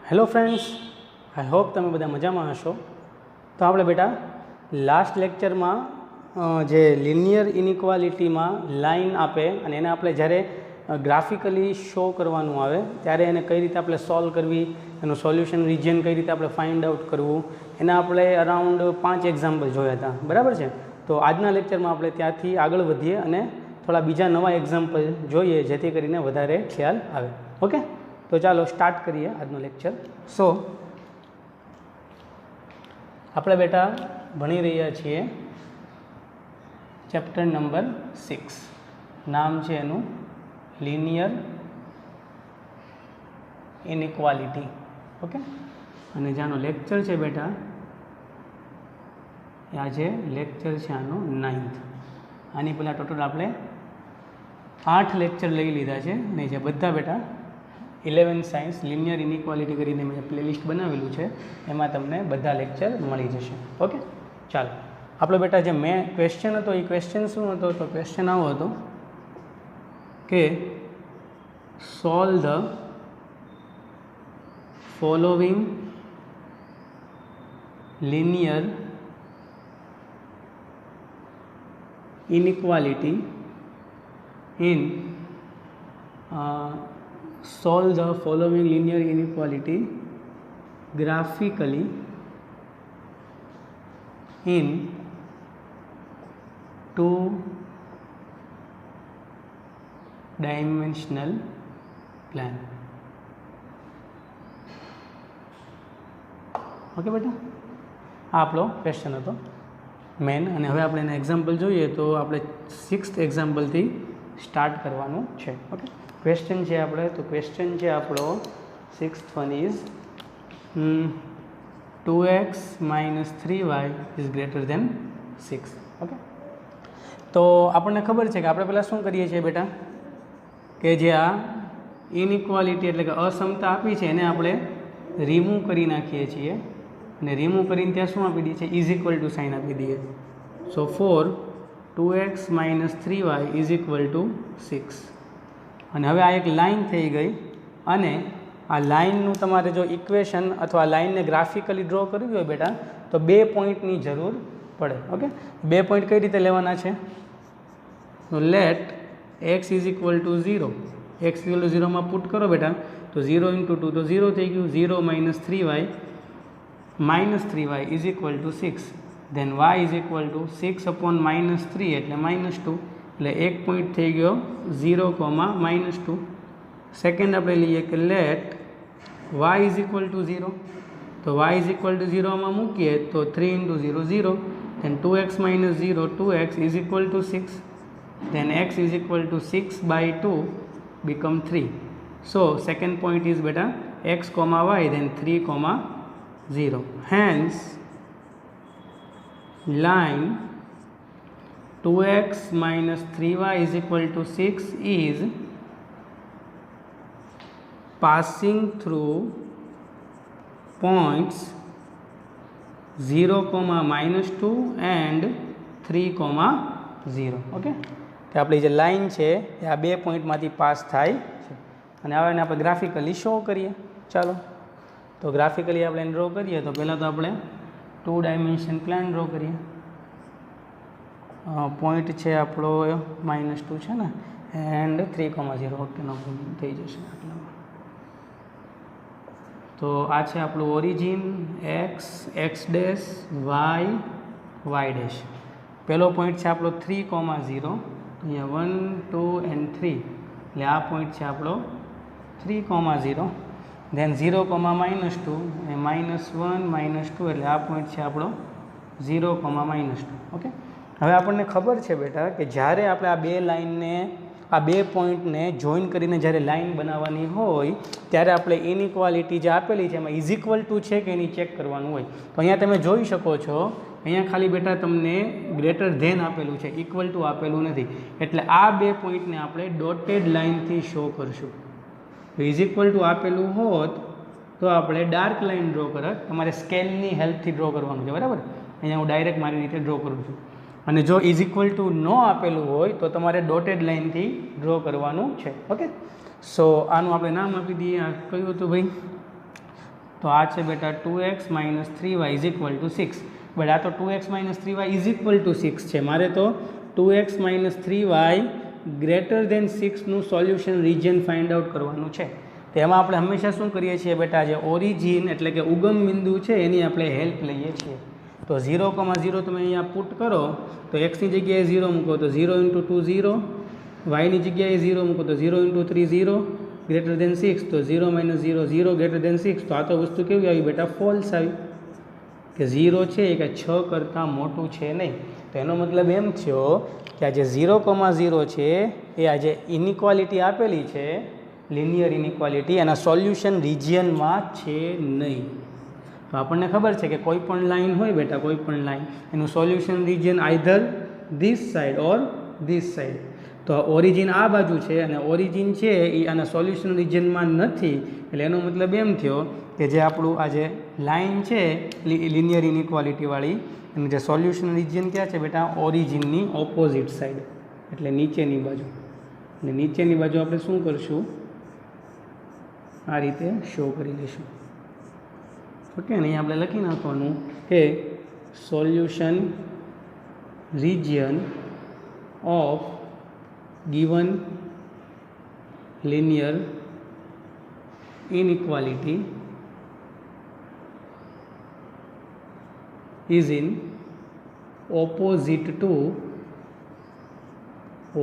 Hello friends, I hope તમે બધા મજામાં હશો. તો આપણે બેટા લાસ્ટ લેક્ચરમાં જે લિનિયર ઇનઇક્વાલિટીમાં લાઇન આપે અને એને આપણે જ્યારે ગ્રાફિકલી શો કરવાનું આવે ત્યારે એને કઈ રીતે આપણે સોલ્વ કરવી, એનું સોલ્યુશન રિજિયન કઈ રીતે આપણે ફાઇન્ડ આઉટ કરવું, એના આપણે અરાઉન્ડ 5 એક્ઝામ્પલ જોયા હતા. બરાબર છે. તો આજના લેક્ચરમાં આપણે ત્યાંથી આગળ વધીએ અને થોડા બીજા નવા એક્ઝામ્પલ જોઈએ જેથી કરીને વધારે ખ્યાલ આવે. ઓકે, તો ચાલો સ્ટાર્ટ કરીએ આજનો લેક્ચર. સો આપણે બેટા ભણી રહ્યા છીએ ચેપ્ટર નંબર 6. નામ છે એનું લિનિયર ઇનઇક્વાલિટી. ઓકે, અને જેનો લેક્ચર છે બેટા આજે લેક્ચર છે આનો 9th. આની પહેલાં ટોટલ આપણે 8 લેક્ચર લઈ લીધા છે અને જે બધા બેટા 11 સાયન્સ લિનિયર ઇનઇક્વાલિટી કરીને મેં પ્લેલિસ્ટ બનાવેલું છે એમાં તમને બધા લેક્ચર મળી જશે. ઓકે, ચાલો આપણો બેટા જે મેં ક્વેશ્ચન હતો એ ક્વેશ્ચન શું હતો? તો ક્વેશ્ચન આવો હતો કે solve the following linear inequality in solve the following linear inequality graphically in 2-dimensional plan. Okay બેટા, આ આપણો ક્વેશ્ચન હતો મેન. અને હવે આપણે એના એક્ઝામ્પલ જોઈએ તો આપણે 6th એક્ઝામ્પલથી સ્ટાર્ટ કરવાનું છે. ઓકે, ક્વેશ્ચન છે આપણે, તો ક્વેશ્ચન છે આપણો 6th one is 2x - 3y is greater than 6. Okay, તો આપણને ખબર છે કે આપણે પહેલાં શું કરીએ છીએ બેટા કે જે આ ઇનઇક્વાલિટી એટલે કે અસમતા આપી છે એને આપણે રિમૂવ કરી નાખીએ છીએ અને રિમૂવ કરીને ત્યાં શું આપી દઈએ છીએ? ઇઝ ઇક્વલ ટુ સાઇન આપી દઈએ. So for 2x - 3y is equal to 6. અને હવે આ એક લાઇન થઈ ગઈ અને આ લાઇનનું તમારે જો ઇક્વેશન અથવા લાઇનને ગ્રાફિકલી ડ્રો કરવી હોય બેટા તો 2 પોઈન્ટની જરૂર પડે. ઓકે, 2 પોઈન્ટ કઈ રીતે લેવાના છે? તો let x is equal to 0. x equal to 0માં પુટ કરો બેટા તો 0 × 2 તો 0 થઈ ગયું. 0 - 3y is equal to 6. Then y is equal to 6/-3 એટલે -2 એટલે એક પોઈન્ટ થઈ ગયો 0, -2. સેકન્ડ આપણે લઈએ કે let y is equal to 0. તો y ઇઝ ઇક્વલ ટુ 0માં મૂકીએ તો 3 × 0 0. Then 2x - 0 2x is equal to 6. Then x is equal to 6/2 become 3. So second point is બેટા x, y then 3, 0. Hence line 2x - 3y is equal to 6 is passing through points 0, -2 and 3, 0. Okay, કે આપણી જે line છે એ આ 2 પોઈન્ટમાંથી pass થાય છે અને હવે એને આપણે ગ્રાફિકલી શો કરીએ. ચાલો તો ગ્રાફિકલી આપણે એને ડ્રો કરીએ તો પહેલાં તો આપણે 2 ડાયમેન્શન પ્લાન ડ્રો કરીએ. પોઈન્ટ છે આપણો -2 છે ને એન્ડ 3, 0. ઓકે, નો પ્રોબ્લેમ, થઈ જશે આટલામાં. તો આ છે આપણું origin x, x', y, y'. પહેલો પોઈન્ટ છે આપણો 3, 0. અહીંયા 1, 2 and 3 એટલે આ પોઈન્ટ છે આપણો 3, 0. ધેન 0, -2 અને -1, -2 એટલે આ પોઈન્ટ છે આપણો 0, -2. ઓકે, હવે આપણને ખબર છે બેટા કે જ્યારે આપણે આ 2 લાઇનને આ 2 પોઈન્ટને જોઈન કરીને જ્યારે લાઇન બનાવવાની હોય ત્યારે આપણે ઇનઇક્વાલિટી જે આપેલી છે એમાં ઇઝ ઇક્વલ ટુ છે કે એની ચેક કરવાનું હોય. તો અહીંયા તમે જોઈ શકો છો અહીંયા ખાલી બેટા તમને ગ્રેટર ધેન આપેલું છે, ઇક્વલ ટુ આપેલું નથી. એટલે આ 2 પોઈન્ટને આપણે ડોટેડ લાઇનથી શો કરશું. ઇઝ ઇક્વલ ટુ આપેલું હોત તો આપણે ડાર્ક લાઇન ડ્રો કરત. તમારે સ્કેલની હેલ્પથી ડ્રો કરવાનું છે. બરાબર, અહીંયા હું ડાયરેક્ટ મારી રીતે ડ્રો કરું છું. અને જો ઇઝ ઇક્વલ ટુ નો આપેલું હોય તો તમારે ડોટેડ લાઇનથી ડ્રો કરવાનું છે. ઓકે, સો આનું આપણે નામ આપી દઈએ. આ કયું હતું ભાઈ? તો આ છે બેટા 2x minus 3y is equal to 6. But આ તો 2x minus 3y is equal to 6 છે. મારે તો 2x minus 3y greater than 6નું સોલ્યુશન રિજિયન ફાઇન્ડ આઉટ કરવાનું છે. તો એમાં આપણે હંમેશા શું કરીએ છીએ બેટા, જે ઓરિજિન એટલે કે ઉગમ બિંદુ છે એની આપણે હેલ્પ લઈએ છીએ. તો 0,0 તમે અહીંયા પુટ કરો તો એક્સની જગ્યાએ 0 મૂકો તો 0 ઇન્ટુ 2 0, વાયની જગ્યાએ 0 મૂકો તો 0 ઇન્ટુ 3 0, ગ્રેટર દેન 6 તો 0 માઇનસ 0 0, ગ્રેટર દેન 6. તો આ તો વસ્તુ કેવી આવી બેટા, ફોલ્સ આવી કે 0 છે એ કે 6 કરતાં મોટું છે નહીં. તો એનો મતલબ એમ થયો કે આ જે 0,0 છે એ આ જે ઇનઇક્વાલિટી આપેલી છે, લિનિયર ઇનઇક્વાલિટી, એના સોલ્યુશન રિજિયનમાં છે નહીં. તો આપણને ખબર છે કે કોઈ પણ લાઇન હોય બેટા, કોઈ પણ લાઇન એનું solution region either this side or this side. તો ઓરિજિન આ બાજુ છે અને ઓરિજિન છે એ આના સોલ્યુશન રિજિયનમાં નથી. એટલે એનો મતલબ એમ થયો કે જે આપણું આ જે લાઇન છે લિનિયર ઇનઇક્વાલિટીવાળી, એનું જે સોલ્યુશન રિજિયન ક્યાં છે બેટા, ઓરિજિનની ઓપોઝિટ સાઈડ, એટલે નીચેની બાજુ. અને નીચેની બાજુ આપણે શું કરશું, આ રીતે શો કરી લઈશું. ઓકે, અને અહીંયા આપણે લખી નાખવાનું કે solution region of given linear inequality is in opposite to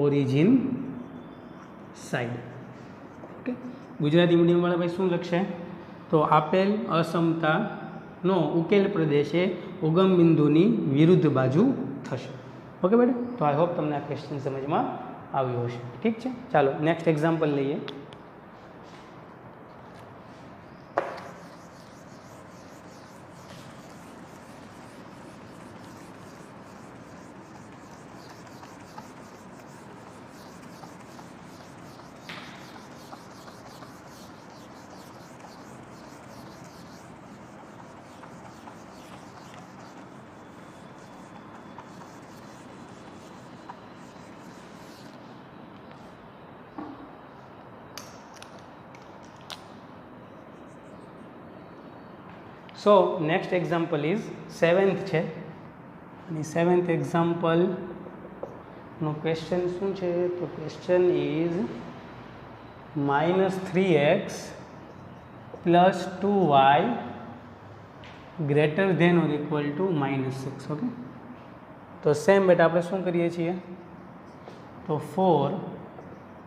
origin side. Okay, Gujarati મીડિયમવાળા ભાઈ શું લખશે, તો આપેલ અસમતાનો ઉકેલ પ્રદેશે ઉગમ બિંદુની વિરુદ્ધ બાજુ થશે. ઓકે બેટા, તો આઈ હોપ તમને આ ક્વેશ્ચન સમજમાં આવ્યો હશે. ઠીક છે, ચાલો નેક્સ્ટ એક્ઝામ્પલ લઈએ. So next example is 7th છે, અને 7th એક્ઝામ્પલનો ક્વેશ્ચન શું છે, તો question is -3x plus 2y greater than or equal to -6. Okay, તો સેમ બેટા આપણે શું કરીએ છીએ, તો 4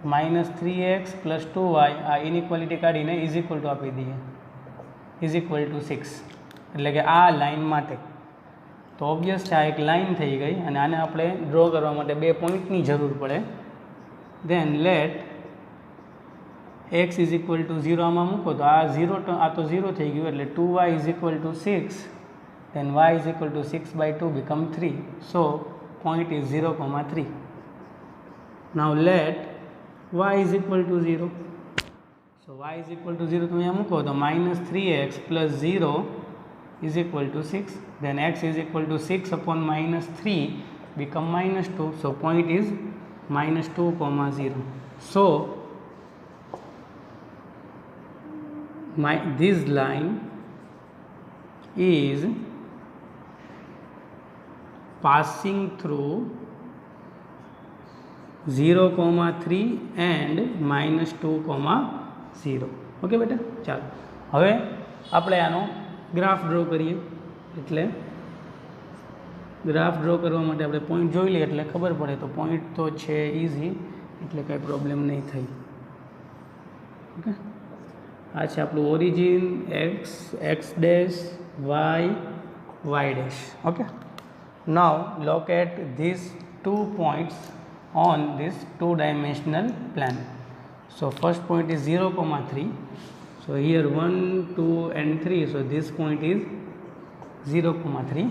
-3x પ્લસ 2y આ ઇનઇક્વાલિટી કાઢીને ઇઝ ઇક્વલ ટુ આપી દઈએ, ઇઝ ઇક્વલ ટુ 6. એટલે કે આ લાઇન માટે તો ઓબ્વિયસ છે, આ એક લાઇન થઈ ગઈ અને આને આપણે ડ્રો કરવા માટે 2 પોઈન્ટની જરૂર પડે. Then let x is equal to 0 આમાં મૂકો તો આ 0 આ તો 0 થઈ ગયું, એટલે 2y is equal to 6, then y is equal to 6/2 become 3. So point is 0,3. now let y is equal to 0. so y is equal to 0 તમે અહીંયા મૂકો તો -3x plus 0 is equal to 6. then x is equal to 6 upon -3 become -2. so point is -2,0. so this line is passing through 0,3 and -2,0. Okay બેટા, ચાલો હવે આપણે આનો graph draw કરીએ. એટલે ગ્રાફ ડ્રો કરવા માટે આપણે પોઈન્ટ જોઈ લઈએ એટલે ખબર પડે. તો પોઈન્ટ તો છે ઇઝી, એટલે કાંઈ પ્રોબ્લેમ નહીં થઈ. ઓકે, આ છે આપણું origin x, x dash, y dash. Okay, now locate these 2 points on this 2-dimensional plan. so first point is 0,3. so here 1, 2 and 3. so this point is 0,3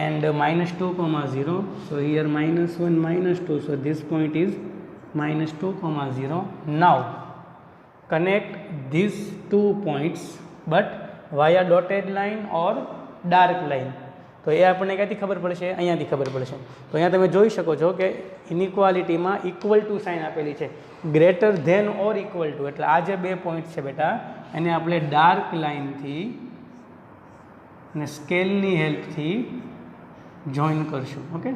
and -2,0. so here -1, -2. so this point is -2,0. now connect these 2 points but via dotted line or dark line. તો એ આપણને ક્યાંથી ખબર પડશે, અહીંયાથી ખબર પડશે. તો અહીંયા તમે જોઈ શકો છો કે ઇનઇક્વાલિટીમાં ઇક્વલ ટુ સાઇન આપેલી છે, greater than or equal to. એટલે આ જે 2 પોઈન્ટ છે બેટા એને આપણે ડાર્ક લાઇનથી અને સ્કેલની હેલ્પથી જોઈન કરશું. Okay,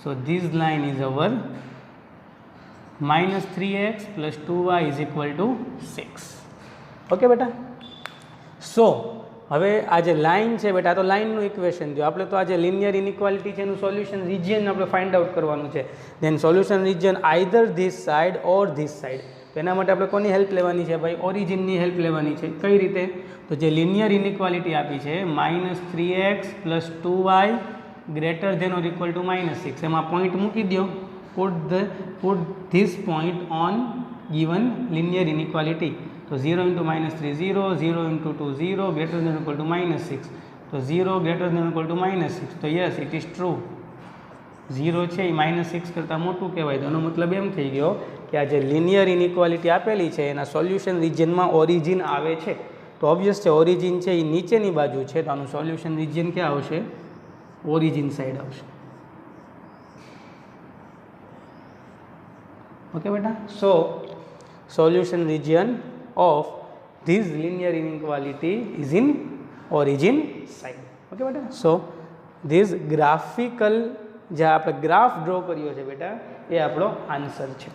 so this line is our -3x + 2y = 6. Okay બેટા. સો હવે આ જે લાઇન છે બેટા, આ તો લાઇનનું ઇક્વેશન જો આપણે તો આ જે લિનિયર ઇનઇક્વાલિટી છે એનું સોલ્યુશન રિજિયન આપણે ફાઇન્ડ આઉટ કરવાનું છે. Then solution region either this side or this side. તો એના માટે આપણે કોની હેલ્પ લેવાની છે ભાઈ? ઓરિજિનની હેલ્પ લેવાની છે. કઈ રીતે? તો જે લિનિયર ઇનઇક્વાલિટી આપી છે -3x + 2y > -6, એમાં પોઈન્ટ મૂકી દો. put this point on given linear inequality. તો 0 × -3 0, 0 × 2 0, > -6. તો 0 > -6. તો યસ, ઇટ ઇઝ ટ્રુ. 0 છે એ -6 કરતાં મોટું કહેવાય. તો એનો મતલબ એમ થઈ ગયો કે આ જે લિનિયર ઇનઇક્વાલિટી આપેલી છે એના સોલ્યુશન રિજિયનમાં ઓરિજિન આવે છે. તો ઓબ્વિયસ છે ઓરિજિન છે એ નીચેની બાજુ છે, તો આનું સોલ્યુશન રિજિયન ક્યાં આવશે? ઓરિજિન સાઈડ આવશે. ઓકે બેટા. So solution region of this linear inequality is in origin side. Okay બેટા. so this graphical જે આપણે ગ્રાફ ડ્રો કર્યો છે બેટા એ આપણો આન્સર છે.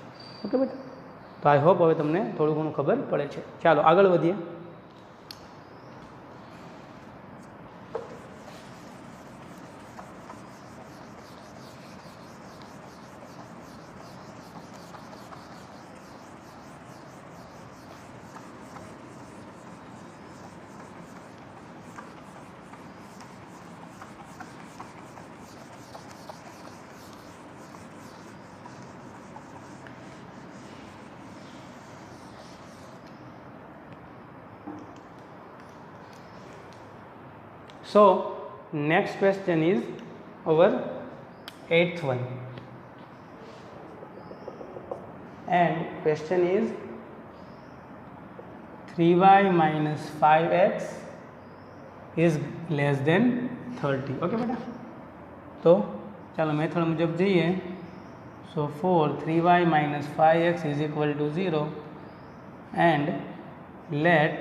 ઓકે બેટા. તો આઈ હોપ હવે તમને થોડું ઘણું ખબર પડે છે. ચાલો આગળ વધીએ. So next question is our 8th one, and question is 3y - 5x is less than 30. Okay बेटा. तो चलो मेथड मुजब जाइए. So for 3y - 5x = 0 and let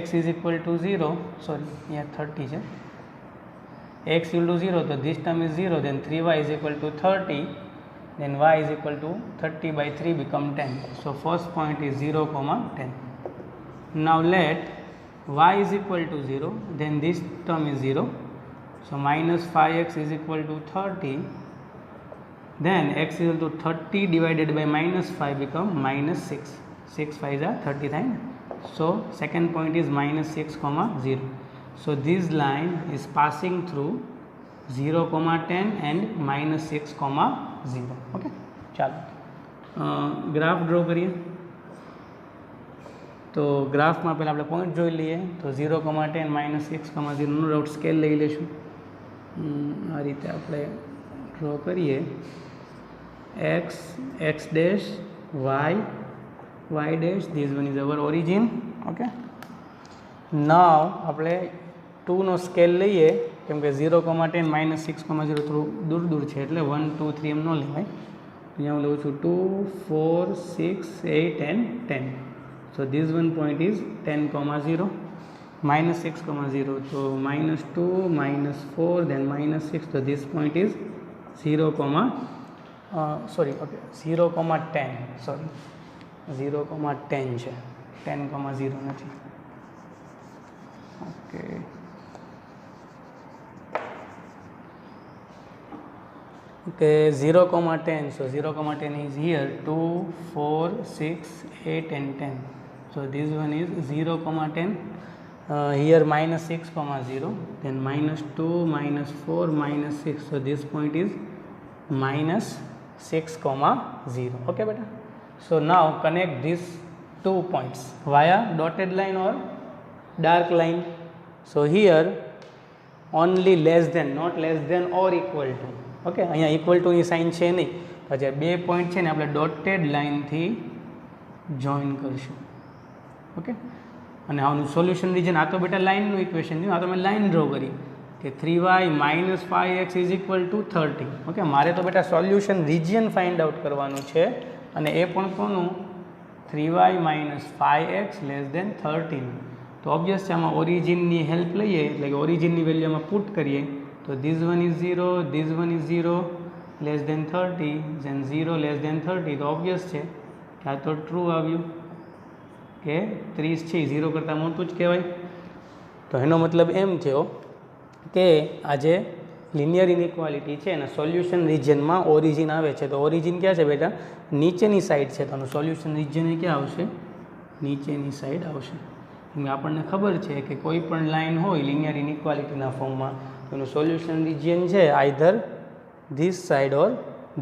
x = 0, sorry here 30 है, x = 0, so this term is 0, then 3y = 30, then y = 30/3 become 10. So first point is 0, 10. Now let y = 0, then this term is 0, so -5x = 30, then x = 30 divided by -5 become -6. 6 5 are 30 થાય. So second point is -6, 0. So this line is passing through 0, 10 and -6, 0. Okay. ચાલો graph draw કરીએ. તો ગ્રાફમાં પહેલાં આપણે point જોઈ લઈએ. તો 0, 10 -6, 0નું રાઉટ સ્કેલ લઈ લઈશું. આ રીતે આપણે ડ્રો કરીએ. x, x dash, y dash, this one is our origin. Okay. now આપણે 2 નો સ્કેલ લઈએ કેમ કે 0, 10 -6, 0 થોડું દૂર છે એટલે 1 2 3 એમ ન લેવાય. અહીંયા હું લઉં છું 2 4 6 8 and 10. so this one point is 10, 0, -6, 0, so -2 -4 then -6, so this point is 0, 0, 10, sorry 0, 10 છે, 10, 0 નથી. Okay. Okay, 0, 10, so 0, 10 is here, 2 4 6 8 and 10. So this one is 0, 10, here -6, 0, then -2 -4 -6, so this point is -6, 0. Okay beta. So now connect these 2 points via dotted line or dark line. So here only less than, not less than or equal to. Okay. અહીંયા equal ટુની sign છે નહીં. પછી 2 point છે ને આપણે dotted લાઇનથી join કરશું. Okay. અને આનું સોલ્યુશન રિજન આ તો બેટા લાઇનનું ઇક્વેશન છે. આ તો મેં લાઇન ડ્રો કરી કે 3y - 5x = 30. ઓકે. મારે તો બેટા સોલ્યુશન રિજિયન ફાઇન્ડ આઉટ કરવાનું છે અને એ પણ કોનું? 3y - 5x <13. તો ઓબ્વિયસ છે આમાં ઓરિજિનની હેલ્પ લઈએ એટલે કે ઓરિજિનની વેલ્યુ આમાં પુટ કરીએ તો this one is 0, this one is 0 less than 30, then 0 less than 30. તો ઓબ્વિયસ છે કે આ તો ટ્રુ આવ્યું કે 30 છે 0 કરતાં મોટું જ કહેવાય. તો એનો મતલબ એમ થયો કે આ જે લિનિયર ઇનઇક્વાલિટી છે એના સોલ્યુશન રિજિયનમાં ઓરિજિન આવે છે. તો ઓરિજિન ક્યાં છે બેટા? નીચેની સાઈડ છે. તો આનું સોલ્યુશન રિજિયન એ ક્યાં આવશે? નીચેની સાઈડ આવશે. આપણને ખબર છે કે કોઈ પણ લાઇન હોય લિનિયર ઇનઇક્વાલિટીના ફોર્મમાં એનું સોલ્યુશન રિજિયન છે either this side or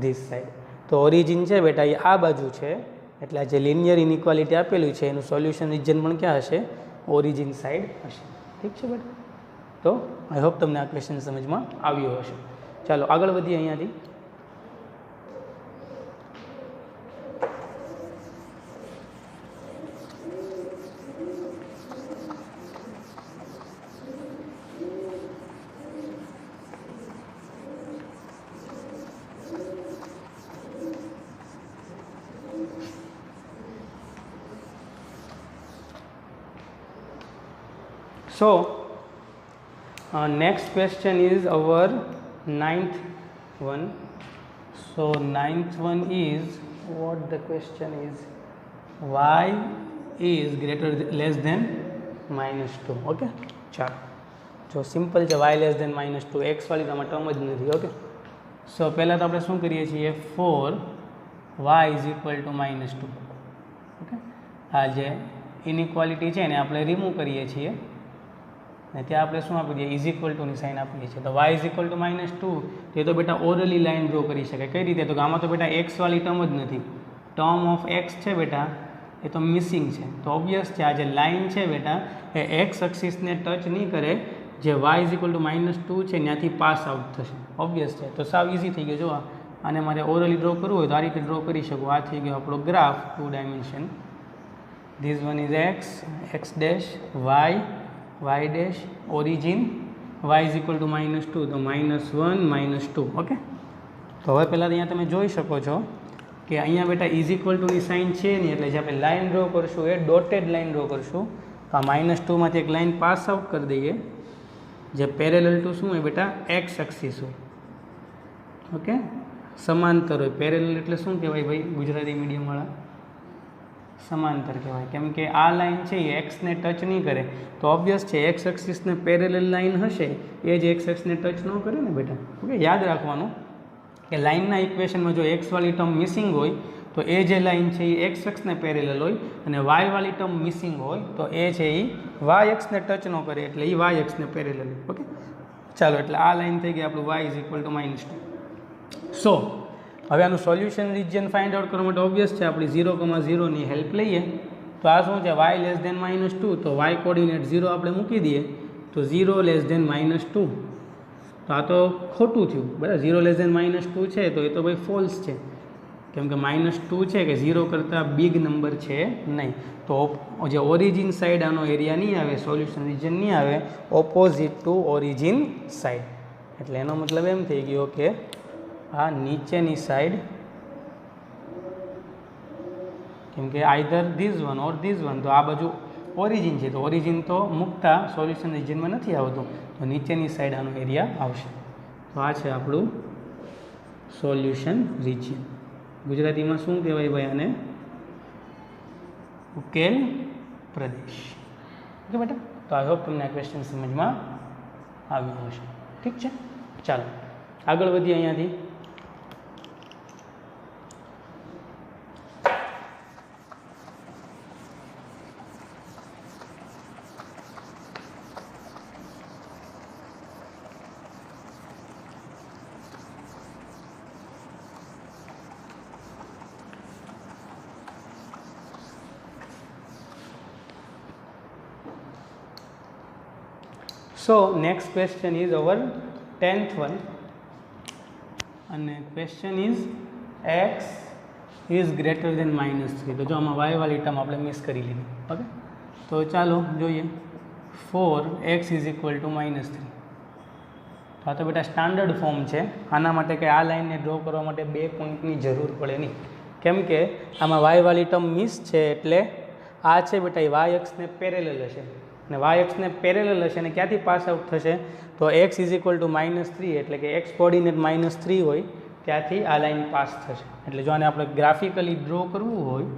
this side. તો ઓરિજિન છે બેટા એ આ બાજુ છે એટલે આ જે લિનિયર ઇનઇક્વાલિટી આપેલું છે એનું સોલ્યુશન રિજિયન પણ ક્યાં હશે? ઓરિજિન સાઈડ હશે. ઠીક છે બેટા? તો આઈ હોપ તમને આ ક્વેશ્ચન સમજમાં આવ્યો હશે. ચાલો આગળ વધીએ અહીંયાથી. So next question is our 9th one. So 9th one is what the question is, y is greater less than -2. Okay, ચાલો જો સિમ્પલ છે y લેસ દેન -2, x વાળી તમારે ટર્મ જ નથી. ઓકે, સો પહેલાં તો આપણે શું કરીએ છીએ? 4y is equal two -2. Okay, આ જે ઇનઇક્વાલિટી છે એને આપણે રિમૂવ કરીએ છીએ ને ત્યાં આપણે શું આપી દઈએ? ઇઝ ઇક્વલ ટુની સાઇન આપીએ છીએ. તો y ઇઝ ઇક્વલ ટુ -2 તે તો બેટા ઓરલી લાઇન ડ્રો કરી શકાય. કઈ રીતે? તો કે આમાં તો બેટા x વાળી ટર્મ જ નથી. ટર્મ ઓફ x છે બેટા એ તો મિસિંગ છે. તો ઓબ્વિયસ છે આ જે લાઇન છે બેટા એ x એક્સિસને ટચ નહીં કરે. જે y ઇઝ ઇક્વલ ટુ -2 છે ત્યાંથી પાસ આઉટ થશે. ઓબ્વિયસ છે. તો સાવ ઇઝી થઈ ગયો. જો આને મારે ઓરલી ડ્રો કરવું હોય તો આ રીતે ડ્રો કરી શકું. આ થઈ ગયો આપણો graph 2 dimension. This one is x dash y y dash origin y is equal to -2 તો -1 -2. ઓકે, તો હવે પહેલાં અહીંયા તમે જોઈ શકો છો કે અહીંયા બેટા ઇઝ ઇક્વલ ટુની સાઇન છે નહીં એટલે જે આપણે લાઇન ડ્રો કરશું એ ડોટેડ લાઇન ડ્રો કરશું. તો આ -2માંથી એક લાઇન પાસ આઉટ કરી દઈએ જે પેરેલલ ટુ શું હોય બેટા? એક્સ એક્સિસ હોય. ઓકે, સમાંતર હોય. પેરેલલ એટલે શું કહેવાય ભાઈ ગુજરાતી મીડિયમવાળા? સમાંતર કહેવાય. કેમ કે આ લાઇન છે એ એક્સને ટચ નહીં કરે. તો ઓબ્વિયસ છે એક્સ એક્સિસને પેરેલલ લાઇન હશે એ જ એક્સ એક્સને ટચ ન કરે ને બેટા. ઓકે, યાદ રાખવાનું કે લાઇનના ઇક્વેશનમાં જો એક્સ વાળી ટર્મ મિસિંગ હોય તો એ જે લાઇન છે એ એક્સ એક્સને પેરેલલ હોય અને વાય વાળી ટર્મ મિસિંગ હોય તો એ છે એ વાય એક્સને ટચ ન કરે એટલે એ વાય એક્સને પેરેલલ હોય. ઓકે, ચાલો એટલે આ લાઇન થઈ ગઈ આપણું y ઇઝ ઇક્વલ ટુ -2. સો હવે આનું સોલ્યુશન રિજિયન ફાઇન્ડ આઉટ કરવા માટે ઓબ્વિયસ છે આપણે 0,0ની હેલ્પ લઈએ. તો આ શું છે? y less than -2. તો y કોર્ડિનેટ 0 આપણે મૂકી દઈએ તો 0 લેસ દેન -2. તો આ તો ખોટું થયું બરાબર. 0 લેસ દેન -2 છે તો એ તો ભાઈ ફોલ્સ છે કેમ કે -2 છે કે 0 કરતાં બિગ નંબર છે નહીં. તો જે ઓરિજિન સાઈડ આનો એરિયા નહીં આવે, સોલ્યુશન રિજિયન નહીં આવે, ઓપોઝિટ ટુ ઓરિજિન સાઈડ. એટલે એનો મતલબ એમ થઈ ગયો કે આ નીચેની સાઈડ, કેમ કે either this one or this one, તો આ બાજુ ઓરિજિન છે તો ઓરિજિન તો મુકતા સોલ્યુશન રિજિયનમાં નથી આવતું તો નીચેની સાઈડ આનો એરિયા આવશે. તો આ છે આપણું સોલ્યુશન રિજિયન. ગુજરાતીમાં શું કહેવાય ભાઈ આને? ઉકેલ પ્રદેશ. ઓકે બેટા, તો આઈ હોપ તમને આ ક્વેશ્ચન સમજમાં આવ્યું હશે. ઠીક છે, ચાલો આગળ વધીએ અહીંયાથી. So next question is our 10th one, and question is x is greater than -3. તો જો આમાં y વાળી ટર્મ આપણે મિસ કરી લીધી. ઓકે, તો ચાલો જોઈએ. 4x is equal to -3. તો આ તો બેટા સ્ટાન્ડર્ડ ફોર્મ છે. આના માટે કે આ લાઇનને ડ્રો કરવા માટે 2 પોઈન્ટની જરૂર પડે નહીં, કેમ કે આમાં y વાળી ટર્મ મિસ છે એટલે આ છે બેટા એ y અક્ષને પેરેલલ હશે. અને વાય એક્સને પેરેલલ હશે અને ક્યાંથી પાસ આઉટ થશે તો એક્સ ઇઝ ઇક્વલ ટુ -3 એટલે કે એક્સ કોર્ડિનેટ -3 હોય ત્યાંથી આ લાઈન પાસ થશે. એટલે જો આને આપણે ગ્રાફિકલી ડ્રો કરવું હોય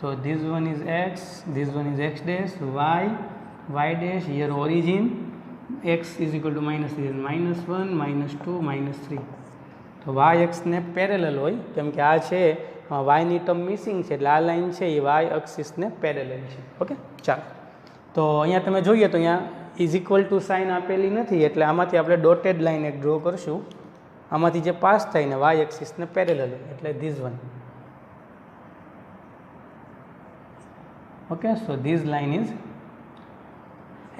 તો this one is x, this one is x dash, y dash, here origin x is equal to -3, -1, -2, -3. તો y x ને પેરેલલ હોય કેમ કે આ છે y ની ટર્મ મિસિંગ છે એટલે આ લાઈન છે એ y એક્સિસને પેરેલલ છે. ઓકે, ચાલો તો અહીંયા તમે જોઈએ તો અહીંયા ઇઝ ઇક્વલ ટુ સાઇન આપેલી નથી એટલે આમાંથી આપણે ડોટેડ લાઈન એક ડ્રો કરશું. આમાંથી જે પાસ થાય ને y એક્સિસને પેરેલલ હોય એટલે this one. Okay, so this line is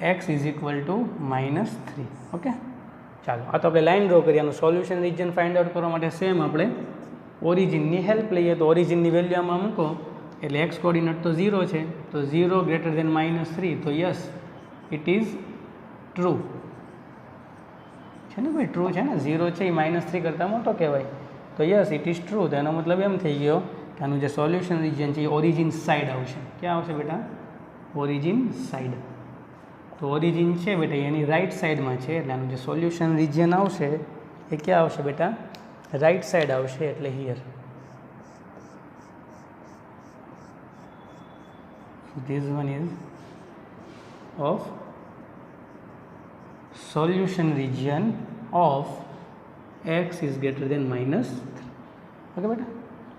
x is equal to -3. Okay, ચાલો આ તો આપણે લાઈન ડ્રો કરીએ. આનું સોલ્યુશન રિજન ફાઇન્ડ આઉટ કરવા માટે સેમ આપણે ઓરિજિનની હેલ્પ લઈએ. તો ઓરિજિનની વેલ્યુ આમાં મૂકો એટલે એક્સ કોર્ડિનેટ તો 0 છે તો 0 ગ્રેટર દેન -3 તો યસ ઇટ ઇઝ ટ્રુ છે ને ભાઈ, ટ્રુ છે ને, 0 છે એ -3 કરતાં મોટો કહેવાય તો યસ ઇટ ઇઝ ટ્રુ. તો એનો મતલબ એમ થઈ ગયો આનું જે સોલ્યુશન રિજન છે એ ઓરિજિન સાઈડ આવશે. ક્યાં આવશે બેટા? Origin side. તો ઓરિજિન છે બેટા એની રાઈટ સાઈડમાં છે એટલે આનું જે સોલ્યુશન રિજન આવશે એ ક્યાં આવશે બેટા? રાઈટ સાઈડ આવશે એટલે here. This one ease of solution region of x is greater than -3. Okay બેટા,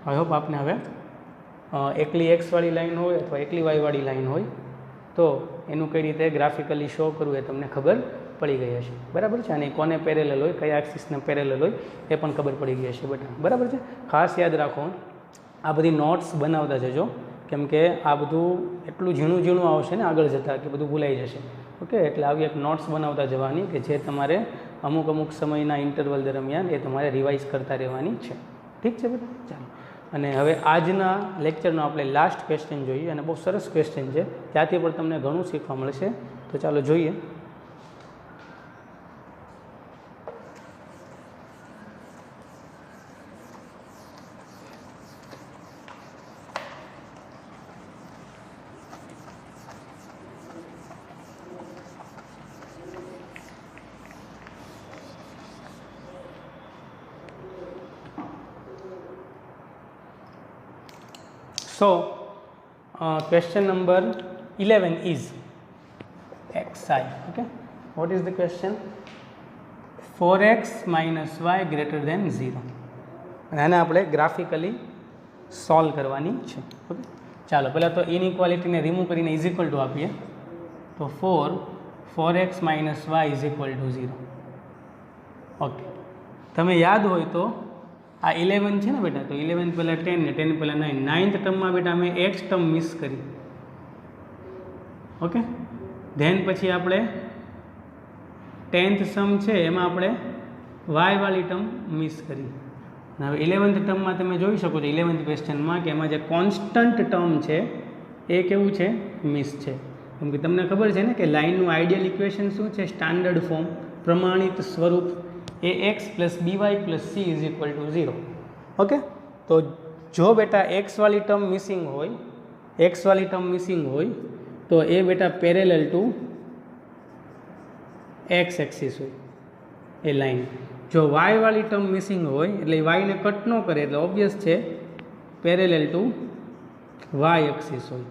આઈ હોપ આપને હવે એકલી એક્સ વાળી લાઈન હોય અથવા એકલી વાય વાળી લાઈન હોય તો એનું કઈ રીતે ગ્રાફિકલી શો કરવું એ તમને ખબર પડી ગઈ હશે. બરાબર છે, અને કોને પેરેલલ હોય, કયા એક્સિસને પેરેલલ હોય એ પણ ખબર પડી ગઈ હશે બેટા. બરાબર છે, ખાસ યાદ રાખો આ બધી નોટ્સ બનાવતા જજો કેમ કે આ બધું એટલું ઝીણું ઝીણું આવશે ને આગળ જતાં કે બધું ભૂલાઈ જશે. ઓકે, એટલે આવી એક નોટ્સ બનાવતા જવાની કે જે તમારે અમુક સમયના ઇન્ટરવલ દરમિયાન એ તમારે રિવાઇઝ કરતા રહેવાની છે. ઠીક છે બેટા, ચાલો. અને હવે આજના લેક્ચરનો આપણે લાસ્ટ ક્વેશ્ચન જોઈએ અને બહુ સરસ ક્વેશ્ચન છે, ત્યાંથી પણ તમને ઘણું શીખવા મળશે. તો ચાલો જોઈએ. So, question number 11 is xi. Okay, what is the question? 4x minus y greater than 0. અને આને આપણે ગ્રાફિકલી સોલ્વ કરવાની છે. ઓકે, ચાલો પહેલાં તો ઇનઇક્વાલિટીને રિમૂવ કરીને ઇઝ ઇક્વલ ટુ આપીએ તો 4x minus y is equal to 0. Okay, તમે યાદ હોય તો આ 11 છે ને બેટા, તો 11 પહેલાં 10 ને 10 પહેલાં 9, 9th ટર્મમાં બેટા અમે x ટર્મ મિસ કરી. ઓકે, ધેન પછી આપણે 10th સમ છે એમાં આપણે y વાળી ટર્મ મિસ કરી. હવે 11th ટર્મમાં તમે જોઈ શકો છો 11th ક્વેશ્ચનમાં કે એમાં જે કોન્સ્ટન્ટ ટર્મ છે એ કેવું છે? મિસ છે. કેમ કે તમને ખબર છે ને કે લાઇનનું આઈડિયલ ઇક્વેશન શું છે? સ્ટાન્ડર્ડ ફોર્મ, પ્રમાણિત સ્વરૂપ ax plus by plus c is equal to 0. Okay, તો જો બેટા x વાળી ટર્મ મિસિંગ હોય તો એ બેટા પેરેલલ ટુ x એક્સિસ હોય એ લાઈન. જો y વાળી ટર્મ મિસિંગ હોય એટલે y ને કટ ન કરે એટલે ઓબ્વિયસ છે પેરેલલ ટુ y એક્સિસ હોય.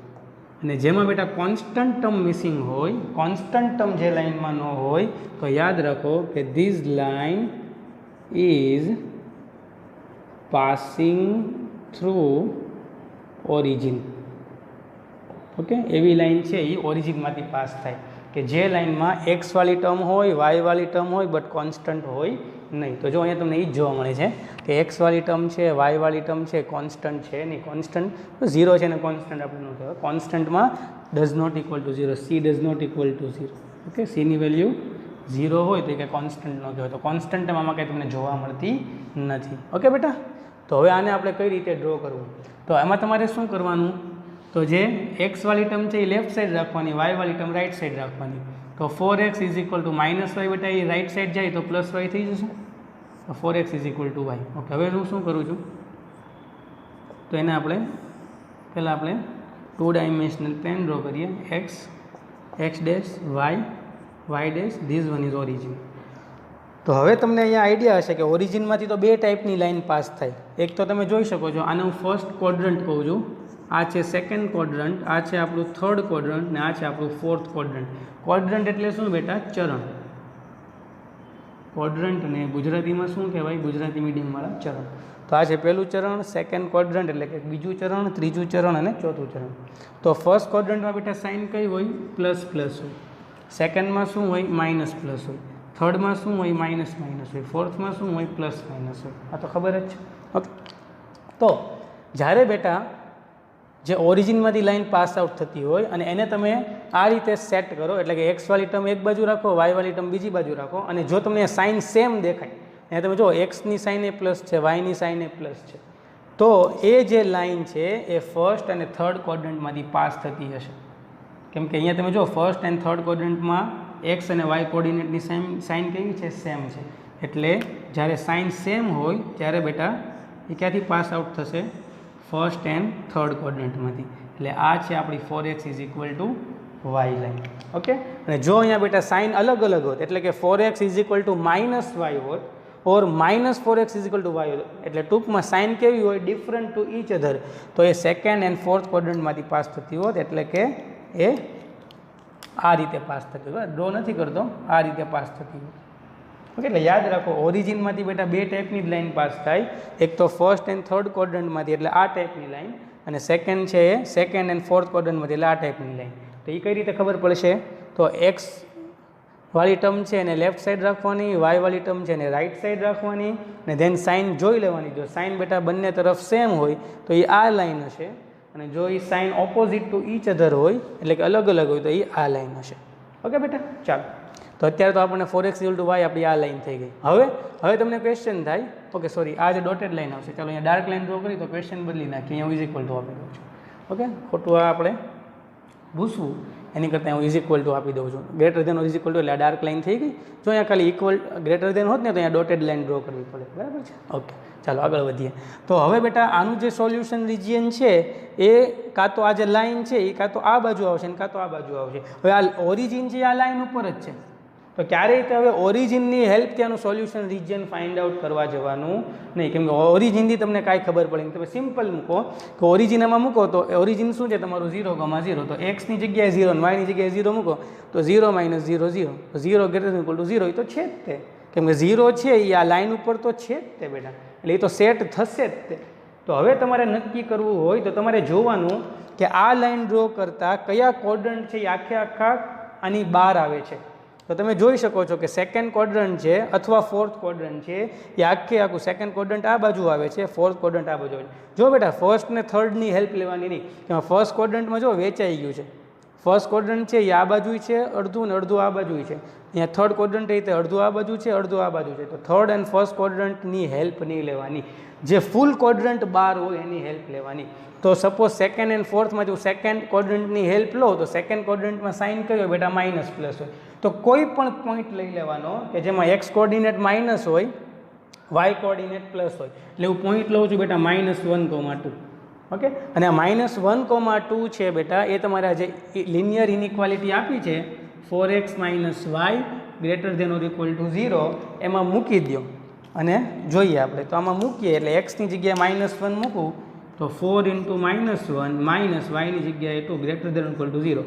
અને જેમાં બેટા કોન્સ્ટન્ટ ટર્મ મિસિંગ હોય, કોન્સ્ટન્ટ ટર્મ જે લાઇનમાં ન હોય તો યાદ રાખો કે this line is passing through origin. Okay, એવી લાઇન છે એ ઓરિજિનમાંથી પાસ થાય કે જે લાઇનમાં એક્સ વાળી ટર્મ હોય, વાય વાળી ટર્મ હોય બટ કોન્સ્ટન્ટ હોય નહીં. તો જો અહીંયા તમને એ જ જોવા મળે છે કે એક્સ વાળી ટર્મ છે, વાય વાળી ટર્મ છે, કોન્સ્ટન્ટ છે નહીં. કોન્સ્ટન્ટ 0 છે ને કોન્સ્ટન્ટ આપણે ન કહેવાય. કોન્સ્ટન્ટમાં does not equal to 0, C does not equal to 0. Okay, સીની વેલ્યુ 0 હોય તો કે કોન્સ્ટન્ટ ન કહેવાય. તો કોન્સ્ટન્ટ આમાં કંઈ તમને જોવા મળતી નથી. ઓકે બેટા, તો હવે આને આપણે કઈ રીતે ડ્રો કરવું? તો એમાં તમારે શું કરવાનું? તો જે એક્સ વાળી ટર્મ છે એ લેફ્ટ સાઈડ રાખવાની, વાય વાળી ટર્મ રાઈટ સાઈડ રાખવાની. તો 4x is equal two -y બેટા એ રાઈટ સાઈડ જાય તો +y થઈ જશે. તો 4x is equal two y. Okay, હવે હું શું કરું છું તો એને આપણે પહેલાં આપણે 2 ડાયમેન્શનલ પ્લેન ડ્રો કરીએ. X dash y dash, this one is origin. તો હવે તમને અહીંયા આઈડિયા હશે કે ઓરિજિનમાંથી તો બે ટાઈપની લાઇન પાસ થાય. એક તો તમે જોઈ શકો છો, આને હું ફર્સ્ટ ક્વોડ્રન્ટ કહું છું, આ છે સેકન્ડ ક્વોડ્રન્ટ, આ છે આપણું થર્ડ ક્વોડ્રન્ટ ને આ છે આપણું ફોર્થ ક્વોડ્રન્ટ. ક્વોડ્રન્ટ એટલે શું બેટા? ચરણ. ક્વોડ્રન્ટને ગુજરાતીમાં શું કહેવાય? ગુજરાતી મીડિયમવાળા ચરણ. તો આ છે પહેલું ચરણ, સેકન્ડ ક્વોડ્રન્ટ એટલે કે બીજું ચરણ, ત્રીજું ચરણ અને ચોથું ચરણ. તો ફર્સ્ટ ક્વોડ્રન્ટમાં બેટા સાઇન કઈ હોય? પ્લસ પ્લસ હોય. સેકન્ડમાં શું હોય? માઇનસ પ્લસ હોય. થર્ડમાં શું હોય? માઇનસ માઇનસ હોય. ફોર્થમાં શું હોય? પ્લસ માઇનસ હોય. આ તો ખબર જ છે. ઓકે. તો જ્યારે બેટા જે ઓરિજિનમાંથી લાઇન પાસ આઉટ થતી હોય અને એને તમે આ રીતે સેટ કરો, એટલે કે એક્સવાળી ટર્મ એક બાજુ રાખો, વાયવાળી ટર્મ બીજી બાજુ રાખો, અને જો તમને સાઇન સેમ દેખાય, અહીંયા તમે જો એક્સની સાઇન એ પ્લસ છે, વાયની સાઇન એ પ્લસ છે, તો એ જે લાઇન છે એ ફર્સ્ટ અને થર્ડ ક્વોડ્રન્ટમાંથી પાસ થતી હશે. કેમ કે અહીંયા તમે જો ફર્સ્ટ એન્ડ થર્ડ ક્વોડ્રન્ટમાં એક્સ અને વાય કોર્ડિનેટની સાઇન કેવી છે? સેમ છે. એટલે જ્યારે સાઇન સેમ હોય ત્યારે બેટા એ ક્યાંથી પાસ આઉટ થશે? ફર્સ્ટ એન્ડ થર્ડ ક્વોડ્રન્ટમાંથી. એટલે આ છે આપણી 4x is equal to Y line. Okay. અને જો અહીંયા બેટા સાઇન અલગ અલગ હોત, એટલે કે 4x is equal to minus Y હોત or minus 4x is equal to Y હોત, એટલે ટૂંકમાં સાઇન કેવી હોય? ડિફરન્ટ ટુ ઈચ અધર, તો એ સેકન્ડ એન્ડ ફોર્થ ક્વોડ્રન્ટમાંથી પાસ થતી હોત, એટલે કે એ આ રીતે પાસ થતી હોય. ડ્રો નથી કરતો, આ રીતે પાસ થતી હોય. ઓકે. એટલે યાદ રાખો, ઓરિજિનમાંથી બેટા બે ટાઈપની જ લાઇન પાસ થાય. એક તો ફર્સ્ટ એન્ડ થર્ડ ક્વોડ્રન્ટમાંથી, એટલે આ ટાઈપની લાઇન, અને સેકન્ડ છે એ સેકન્ડ એન્ડ ફોર્થ ક્વોડ્રન્ટમાંથી, એટલે આ ટાઈપની લાઇન. તો એ કઈ રીતે ખબર પડશે? તો એક્સ વાળી ટર્મ છે એને લેફ્ટ સાઈડ રાખવાની, વાય વાળી ટર્મ છે એને રાઈટ સાઈડ રાખવાની, અને ધેન સાઇન જોઈ લેવાની. જો સાઇન બેટા બંને તરફ સેમ હોય તો એ આ લાઇન હશે, અને જો એ sign opposite to each other હોય, એટલે કે અલગ અલગ હોય, તો એ આ લાઇન હશે. ઓકે બેટા, ચાલો. તો અત્યારે તો આપણને 4x ઇક્વલ ટુ વાય આપણી આ લાઇન થઈ ગઈ. હવે તમને ક્વેશ્ચન થાય, ઓકે સોરી, આ જે ડોટેડ લાઇન આવશે, ચાલો અહીંયા ડાર્ક લાઇન ડ્રો કરી તો ક્વેશ્ચન બદલી નાખીએ. અહીંયા ઇઝ ઇક્વલ ટુ આપી દઉં છું. ઓકે. ખોટું આ આપણે ભૂસવું એની કરતાં હું ઇઝ ઇક્વલ ટુ આપી દઉં છું. Greater than or is equal to એટલે આ ડાર્ક લાઇન થઈ ગઈ. જો અહીંયા ખાલી ઇક્વલ ગ્રેટર ધેન હોત ને તો અહીંયા ડોટેડ લાઇન ડ્રો કરવી પડે. બરાબર છે? ઓકે. ચાલો આગળ વધીએ. તો હવે બેટા આનું જે સોલ્યુશન રિજિયન છે એ કાં તો આ જે લાઇન છે એ કાં તો આ બાજુ આવશે ને કાં તો આ બાજુ આવશે. હવે આ ઓરિજિન છે આ લાઇન ઉપર જ છે, તો ક્યારેય તો હવે ઓરિજિનની હેલ્પથી આનું સોલ્યુશન રિજિયન ફાઇન્ડ આઉટ કરવા જવાનું નહીં. કેમ કે ઓરિજિનથી તમને કાંઈ ખબર પડે નહીં. તમે સિમ્પલ મૂકો કે ઓરિજિનમાં મૂકો તો ઓરિજિન શું છે તમારું? 0,0. તો એક્સની જગ્યાએ 0 અને વાયની જગ્યાએ 0 મૂકો તો 0 - 0 0. તો 0 > 0 એ તો છે જ તે. કેમ કે 0 છે એ આ લાઇન ઉપર તો છે જ તે બેટા, એટલે એ તો સેટ થશે જ તે. તો હવે તમારે નક્કી કરવું હોય તો તમારે જોવાનું કે આ લાઇન ડ્રો કરતાં કયા ક્વોડ્રન્ટ છે એ આખા આની બહાર આવે છે. તો તમે જોઈ શકો છો કે સેકન્ડ ક્વોડ્રન્ટ છે અથવા ફોર્થ ક્વોડ્રન્ટ છે એ આખું સેકન્ડ ક્વોડ્રન્ટ આ બાજુ આવે છે, ફોર્થ ક્વોડ્રન્ટ આ બાજુ આવે છે. જો બેટા ફર્સ્ટ ને થર્ડની હેલ્પ લેવાની નહીં, કે ફર્સ્ટ ક્વોડ્રન્ટમાં જો વેચાઈ ગયું છે. ફર્સ્ટ ક્વોડ્રન્ટ છે એ આ બાજુ છે અડધું ને અડધું આ બાજુ છે. અહીંયા થર્ડ ક્વોડ્રન્ટ એ રીતે અડધું આ બાજુ છે અડધું આ બાજુ છે. તો થર્ડ એન્ડ ફર્સ્ટ ક્વોડ્રન્ટની હેલ્પ નહીં લેવાની, જે ફૂલ ક્વોડ્રન્ટ બાર હોય એની હેલ્પ લેવાની. તો સપોઝ સેકન્ડ એન્ડ ફોર્થમાં જો સેકન્ડ ક્વોડ્રન્ટની હેલ્પ લો તો સેકન્ડ ક્વોડ્રન્ટમાં સાઇન કયો બેટા? માઇનસ પ્લસ હોય. તો કોઈ પણ પોઈન્ટ લઈ લેવાનો કે જેમાં એક્સ કોઓર્ડિનેટ માઇનસ હોય, વાય કોઓર્ડિનેટ પ્લસ હોય. એટલે હું પોઈન્ટ લઉં છું બેટા -1,2. ઓકે. અને આ -1,2 છે બેટા એ તમારા જે લિનિયર ઇનઇક્વાલિટી આપી છે 4x - y > 0 એમાં મૂકી દો અને જોઈએ આપણે. તો આમાં મૂકીએ એટલે એક્સની જગ્યાએ -1 મૂકું તો 4 × -1 માઇનસ વાયની જગ્યાએ 2 > 0.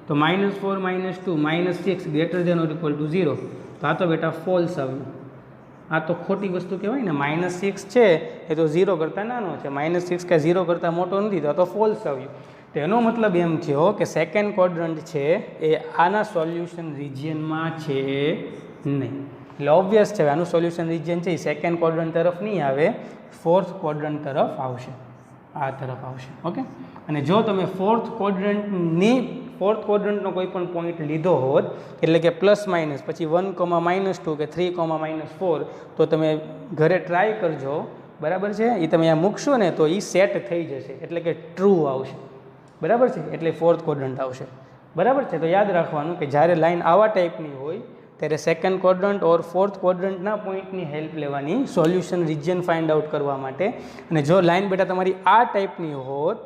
તો -4 - 2 -6 > 0. તો આ તો બેટા ફોલ્સ આવ્યું. આ તો ખોટી વસ્તુ કહેવાય ને. -6 છે એ તો 0 કરતાં નાનો છે, -6 કે 0 કરતાં મોટો નથી, તો આ તો ફોલ્સ આવ્યું. તો એનો મતલબ એમ થયો કે સેકન્ડ ક્વોડ્રન્ટ છે એ આના સોલ્યુશન રિજિયનમાં છે નહીં. એટલે ઓબ્વિયસ છે આનું સોલ્યુશન રિજિયન છે એ સેકન્ડ ક્વોડ્રન્ટ તરફ નહીં આવે, ફોર્થ ક્વોડ્રન્ટ તરફ આવશે, આ તરફ આવશે. ઓકે. અને જો તમે ફોર્થ ક્વોડ્રન્ટનો કોઈ પણ પોઈન્ટ લીધો હોત, એટલે કે પ્લસ માઇનસ પછી 1, -2 કે 3, -4, તો તમે ઘરે ટ્રાય કરજો. બરાબર છે? એ તમે અહીંયા મૂકશો ને તો એ સેટ થઈ જશે, એટલે કે ટ્રુ આવશે. બરાબર છે? એટલે ફોર્થ ક્વોડ્રન્ટ આવશે. બરાબર છે? તો યાદ રાખવાનું કે જ્યારે લાઇન આવા ટાઈપની હોય ત્યારે સેકન્ડ ક્વોડ્રન્ટ ઓર ફોર્થ ક્વોડ્રન્ટના પોઈન્ટની હેલ્પ લેવાની સોલ્યુશન રિજિયન ફાઇન્ડ આઉટ કરવા માટે. અને જો લાઇન બેટા તમારી આ ટાઈપની હોત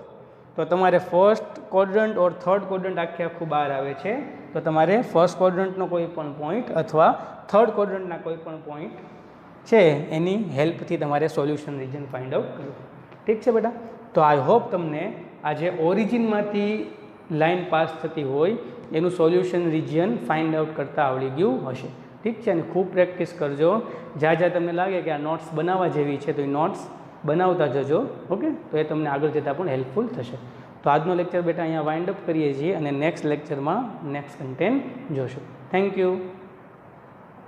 તો તમારે ફર્સ્ટ ક્વોડ્રન્ટ ઓર થર્ડ ક્વોડ્રન્ટ આખું બહાર આવે છે, તો તમારે ફર્સ્ટ ક્વોડ્રન્ટનો કોઈ પણ પોઈન્ટ અથવા થર્ડ ક્વોડ્રન્ટના કોઈ પણ પોઈન્ટ છે એની હેલ્પથી તમારે સોલ્યુશન રિજન ફાઇન્ડ આઉટ કરવું. ઠીક છે બેટા? તો આઈ હોપ તમને આ જે ઓરિજિનમાંથી લાઇન પાસ થતી હોય એનું સોલ્યુશન રિજિયન ફાઇન્ડ આઉટ કરતાં આવડી ગયું હશે. ઠીક છે? અને ખૂબ પ્રેક્ટિસ કરજો. જ્યાં તમને લાગે કે આ નોટ્સ બનાવવા જેવી છે તો એ નોટ્સ બનાવતા જજો. ઓકે? તો એ તમને આગળ જતાં પણ હેલ્પફુલ થશે. તો આજનો લેક્ચર બેટા અહીંયા વાઇન્ડ અપ કરીએ છીએ અને નેક્સ્ટ લેક્ચરમાં નેક્સ્ટ કન્ટેન્ટ જોશું. Thank you.